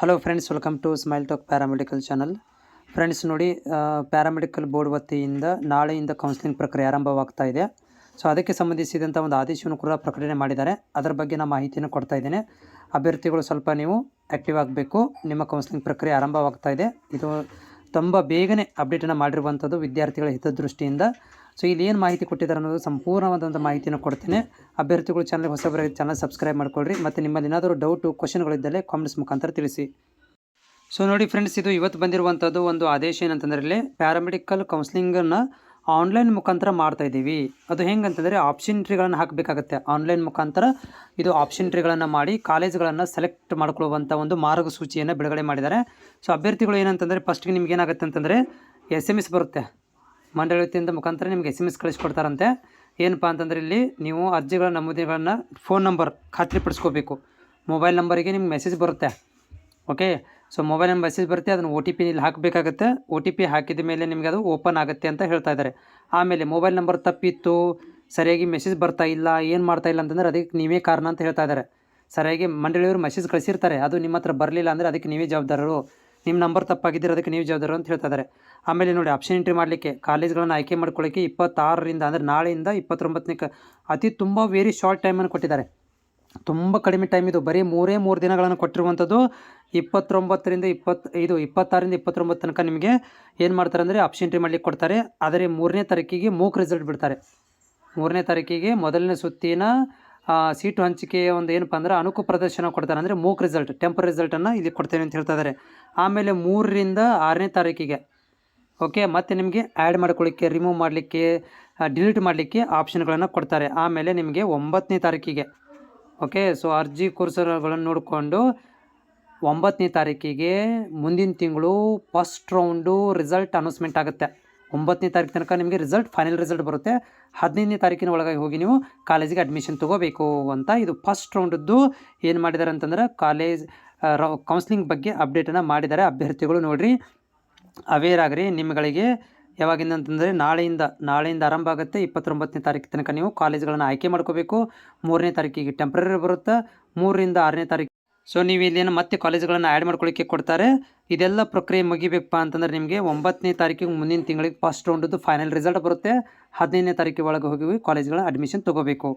Hello friends, welcome to smile talk paramedical channel. Friends ನೋಡಿ, paramedical board ವತಿಯಿಂದ ನಾಳೆಯಿಂದ counselling ಪ್ರಕ್ರಿಯೆ ಆರಂಭವಾಗ್ತಾ ಇದೆ. ಸೊ ಅದಕ್ಕೆ ಸಂಬಂಧಿಸಿದಂಥ ಒಂದು ಆದೇಶವನ್ನು ಕೂಡ ಪ್ರಕಟಣೆ ಮಾಡಿದ್ದಾರೆ. ಅದರ ಬಗ್ಗೆ ನಾನು ಮಾಹಿತಿಯನ್ನು ಕೊಡ್ತಾ ಇದ್ದೇನೆ. ಅಭ್ಯರ್ಥಿಗಳು ಸ್ವಲ್ಪ ನೀವು ಆ್ಯಕ್ಟಿವ್ ಆಗಬೇಕು. ನಿಮ್ಮ ಕೌನ್ಸಿಲಿಂಗ್ ಪ್ರಕ್ರಿಯೆ ಆರಂಭವಾಗ್ತಾ ಇದೆ. ಇದು ತುಂಬ ಬೇಗನೆ ಅಪ್ಡೇಟನ್ನು ಮಾಡಿರುವಂಥದ್ದು ವಿದ್ಯಾರ್ಥಿಗಳ ಹಿತದೃಷ್ಟಿಯಿಂದ. ಸೊ ಇಲ್ಲಿ ಏನು ಮಾಹಿತಿ ಕೊಟ್ಟಿದ್ದಾರೆ ಅನ್ನೋದು ಸಂಪೂರ್ಣವಾದಂಥ ಮಾಹಿತಿಯನ್ನು ಕೊಡ್ತೇನೆ. ಅಭ್ಯರ್ಥಿಗಳು ಚಾನಲ್ಗೆ ಹೊಸಬರಾಗಿ ಚಾನಲ್ ಸಬ್ಸ್ಕ್ರೈಬ್ ಮಾಡ್ಕೊಳ್ರಿ. ಮತ್ತು ನಿಮ್ಮಲ್ಲಿ ಏನಾದರೂ ಡೌಟು ಕ್ವಶನ್ಗಳಿದ್ದಲ್ಲಿ ಕಾಮೆಂಟ್ಸ್ ಮುಖಾಂತರ ತಿಳಿಸಿ. ಸೊ ನೋಡಿ ಫ್ರೆಂಡ್ಸ್, ಇದು ಇವತ್ತು ಬಂದಿರುವಂಥದ್ದು ಒಂದು ಆದೇಶ ಏನಂತಂದರೆ, ಇಲ್ಲಿ ಪ್ಯಾರಾಮೆಡಿಕಲ್ ಕೌನ್ಸಿಲಿಂಗನ್ನು ಆನ್ಲೈನ್ ಮುಖಾಂತರ ಮಾಡ್ತಾ ಇದ್ದೀವಿ. ಅದು ಹೆಂಗಂತಂದರೆ ಆಪ್ಷನ್ ಟ್ರೀಗಳನ್ನು ಹಾಕಬೇಕಾಗತ್ತೆ. ಆನ್ಲೈನ್ ಮುಖಾಂತರ ಇದು ಆಪ್ಷನ್ ಟ್ರೀಗಳನ್ನು ಮಾಡಿ ಕಾಲೇಜ್ಗಳನ್ನು ಸೆಲೆಕ್ಟ್ ಮಾಡ್ಕೊಳ್ಳುವಂಥ ಒಂದು ಮಾರ್ಗಸೂಚಿಯನ್ನು ಬಿಡುಗಡೆ ಮಾಡಿದ್ದಾರೆ. ಸೊ ಅಭ್ಯರ್ಥಿಗಳು ಏನಂತಂದರೆ, ಫಸ್ಟ್ಗೆ ನಿಮ್ಗೆ ಏನಾಗುತ್ತೆ ಅಂತಂದರೆ SMS ಬರುತ್ತೆ. ಮಂಡಳಿಯಿಂದ ಮುಖಾಂತರ ನಿಮಗೆ SMS ಕಳಿಸ್ಕೊಡ್ತಾರಂತೆ. ಏನಪ್ಪ ಅಂತಂದರೆ, ಇಲ್ಲಿ ನೀವು ಅರ್ಜಿಗಳ ನಮೂನೆಗಳನ್ನು ಫೋನ್ ನಂಬರ್ ಖಾತ್ರಿಪಡಿಸ್ಕೋಬೇಕು. ಮೊಬೈಲ್ ನಂಬರಿಗೆ ನಿಮ್ಗೆ ಮೆಸೇಜ್ ಬರುತ್ತೆ. Okay, so mobile number message ಬರುತ್ತೆ. ಅದನ್ನು OTP ಇಲ್ಲಿ ಹಾಕಬೇಕಾಗತ್ತೆ. OTP ಹಾಕಿದ ಮೇಲೆ ನಿಮಗೆ ಅದು ಓಪನ್ ಆಗುತ್ತೆ ಅಂತ ಹೇಳ್ತಾ ಇದ್ದಾರೆ. ಆಮೇಲೆ ಮೊಬೈಲ್ ನಂಬರ್ ತಪ್ಪಿತ್ತು, ಸರಿಯಾಗಿ ಮೆಸೇಜ್ ಬರ್ತಾ ಇಲ್ಲ, ಏನು ಮಾಡ್ತಾ ಇಲ್ಲ ಅಂತಂದರೆ ಅದಕ್ಕೆ ನೀವೇ ಕಾರಣ ಅಂತ ಹೇಳ್ತಾ ಇದ್ದಾರೆ. ಸರಿಯಾಗಿ ಮಂಡಳಿಯವರು ಮೆಸೇಜ್ ಕಳಿಸಿರ್ತಾರೆ, ಅದು ನಿಮ್ಮ ಹತ್ರ ಬರಲಿಲ್ಲ ಅಂದರೆ ಅದಕ್ಕೆ ನೀವೇ ಜವಾಬ್ದಾರರು. ನಿಮ್ಮ ನಂಬರ್ ತಪ್ಪಾಗಿದ್ದರೆ ಅದಕ್ಕೆ ನೀವು ಜವಾಬ್ದಾರರು ಅಂತ ಹೇಳ್ತಾ ಇದ್ದಾರೆ. ಆಮೇಲೆ ನೋಡಿ, ಆಪ್ಷನ್ ಎಂಟ್ರಿ ಮಾಡಲಿಕ್ಕೆ ಕಾಲೇಜ್ಗಳನ್ನು ಆಯ್ಕೆ ಮಾಡ್ಕೊಳ್ಳೋಕ್ಕೆ 26ರಿಂದ ಅಂದರೆ ನಾಳೆಯಿಂದ 29ನೇ ಅತಿ ತುಂಬ ವೆರಿ ಶಾರ್ಟ್ ಟೈಮನ್ನು ಕೊಟ್ಟಿದ್ದಾರೆ. ತುಂಬ ಕಡಿಮೆ ಟೈಮ್ ಇದು. ಬರೀ 3 ದಿನಗಳನ್ನು ಕೊಟ್ಟಿರುವಂಥದ್ದು. 29ರಿಂದ 26ರಿಂದ 29 ತನಕ ನಿಮಗೆ ಏನು ಮಾಡ್ತಾರೆ ಅಂದರೆ ಆಪ್ಷನ್ ಎಂಟ್ರಿ ಮಾಡಲಿಕ್ಕೆ ಕೊಡ್ತಾರೆ. ಆದರೆ 3ನೇ ತಾರೀಕಿಗೆ ಮೂಕ್ ರಿಸಲ್ಟ್ ಬಿಡ್ತಾರೆ. 3ನೇ ತಾರೀಕಿಗೆ ಮೊದಲನೇ ಸುತ್ತಿನ ಸೀಟು ಹಂಚಿಕೆಯ ಒಂದು ಏನಪ್ಪ ಅಂದ್ರೆ ಅನುಕು ಪ್ರದರ್ಶನ ಕೊಡ್ತಾರೆ. ಅಂದರೆ ಮೂಕ್ ರಿಸಲ್ಟ್, ಟೆಂಪರ್ ರಿಸಲ್ಟನ್ನು ಇಲ್ಲಿ ಕೊಡ್ತೇವೆ ಅಂತ ಹೇಳ್ತಾ ಇದ್ದಾರೆ. ಆಮೇಲೆ 3ರಿಂದ 6ನೇ ತಾರೀಕಿಗೆ ಓಕೆ, ಮತ್ತು ನಿಮಗೆ ಆ್ಯಡ್ ಮಾಡ್ಕೊಳ್ಳಿಕ್ಕೆ, ರಿಮೂವ್ ಮಾಡಲಿಕ್ಕೆ, ಡಿಲೀಟ್ ಮಾಡಲಿಕ್ಕೆ ಆಪ್ಷನ್ಗಳನ್ನು ಕೊಡ್ತಾರೆ. ಆಮೇಲೆ ನಿಮಗೆ 9ನೇ ತಾರೀಕಿಗೆ ಓಕೆ, ಸೊ ಅರ್ಜಿ ಕೋರ್ಸ್ಗಳನ್ನು ನೋಡಿಕೊಂಡು 9ನೇ ತಾರೀಕಿಗೆ ಮುಂದಿನ ತಿಂಗಳು ಫಸ್ಟ್ ರೌಂಡು ರಿಸಲ್ಟ್ ಅನೌನ್ಸ್ಮೆಂಟ್ ಆಗುತ್ತೆ. 9ನೇ ತಾರೀಕು ತನಕ ನಿಮಗೆ ಫೈನಲ್ ರಿಸಲ್ಟ್ ಬರುತ್ತೆ. 15ನೇ ತಾರೀಕಿನ ಒಳಗಾಗಿ ಹೋಗಿ ನೀವು ಕಾಲೇಜಿಗೆ ಅಡ್ಮಿಷನ್ ತೊಗೋಬೇಕು ಅಂತ ಇದು ಫಸ್ಟ್ ರೌಂಡದ್ದು ಏನು ಮಾಡಿದ್ದಾರೆ ಅಂತಂದ್ರೆ ಕೌನ್ಸಿಲಿಂಗ್ ಬಗ್ಗೆ ಅಪ್ಡೇಟನ್ನು ಮಾಡಿದ್ದಾರೆ. ಅಭ್ಯರ್ಥಿಗಳು ನೋಡಿರಿ, ಅವೇರ್ ಆಗ್ರಿ. ನಿಮ್ಮಗಳಿಗೆ ಯಾವಾಗಿಂದ ಅಂತಂದರೆ ನಾಳೆಯಿಂದ ಆರಂಭ ಆಗುತ್ತೆ. 29ನೇ ತಾರೀಕು ತನಕ ನೀವು ಕಾಲೇಜ್ಗಳನ್ನು ಆಯ್ಕೆ ಮಾಡ್ಕೋಬೇಕು. 3ನೇ ತಾರೀಕಿಗೆ ಟೆಂಪ್ರರಿ ಬರುತ್ತೆ. 3ರಿಂದ 6ನೇ ತಾರೀಕು ಸೊ ನೀವು ಇಲ್ಲೇನು ಮತ್ತೆ ಕಾಲೇಜ್ಗಳನ್ನು ಆ್ಯಡ್ ಮಾಡ್ಕೊಳ್ಳಿಕ್ಕೆ ಕೊಡ್ತಾರೆ. ಇದೆಲ್ಲ ಪ್ರಕ್ರಿಯೆ ಮುಗಿಬೇಕಪ್ಪ ಅಂತಂದರೆ ನಿಮಗೆ 9ನೇ ತಾರೀಕಿಗೆ ಮುಂದಿನ ತಿಂಗಳಿಗೆ ಫಸ್ಟ್ ರೌಂಡದ್ದು ಫೈನಲ್ ರಿಸಲ್ಟ್ ಬರುತ್ತೆ. 15ನೇ ತಾರೀಕಿಗೆ ಒಳಗೆ ಹೋಗಿ ಕಾಲೇಜ್ಗಳ ಅಡ್ಮಿಷನ್ ತೊಗೋಬೇಕು.